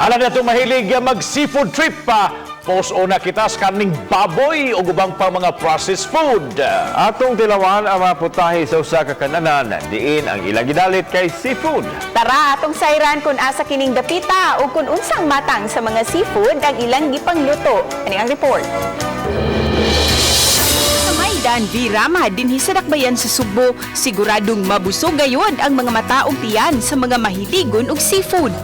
Alam na itong mahilig mag-seafood trip pa. Post o nakitas kaning baboy o gubang pa mga processed food. Atong tilawan ang mga putahe sa usa ka kananan, diin ang ilang gidalit kay seafood. Tara, atong sayran kung asa kining dapita o kung unsang matang sa mga seafood ang ilang gipangluto. Ani ang report. Sa Maydan, Virama, dinhi sa Dakbayan sa Subo, siguradong mabusog gayod ang mga mataong tiyan sa mga mahiligon og seafood.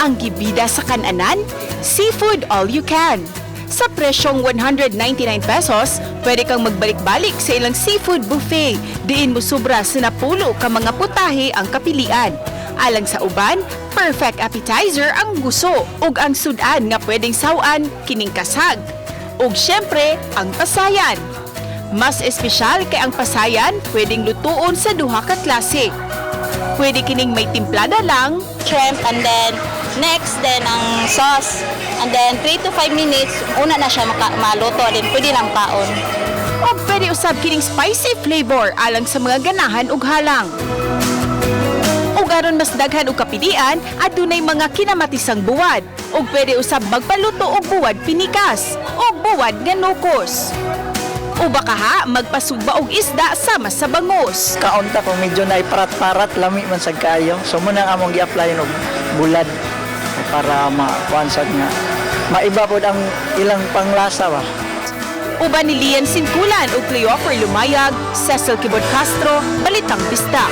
Ang gibida sa kananan, seafood all you can. Sa presyong 199 pesos, pwede kang magbalik-balik sa ilang seafood buffet. Diin mo sobra sa napulo ka mga putahe ang kapilian. Alang sa uban, perfect appetizer ang guso ug ang sudan nga pwedeng sawan kining kasag. Ug syempre, ang pasayan. Mas espesyal kay ang pasayan pwedeng lutuon sa duha ka klase. Pwede kining may timplada lang, shrimp, and then next ang sauce, and then 3 to 5 minutes una na siya maluto, then pwede na kaon. o pwede usab kining spicy flavor alang sa mga ganahan ug halang. Ug aron mas daghan og kapilian, adunay mga kinamatisang buwad ug pwede usab magpaluto og buwad pinikas o buwad nga nukos. O baka ha, magpasugba og isda sama sa bangus. Kaunta kung medyo na iparat-parat, lami man sa kayo. So muna nga among i-apply ng bulad para makuansad nga. Maiba po ang ilang panglasa ba. Uban ni Lian Sinkulan o Cleofer Lumayag, Cecil Kibod Castro, Balitang Pista.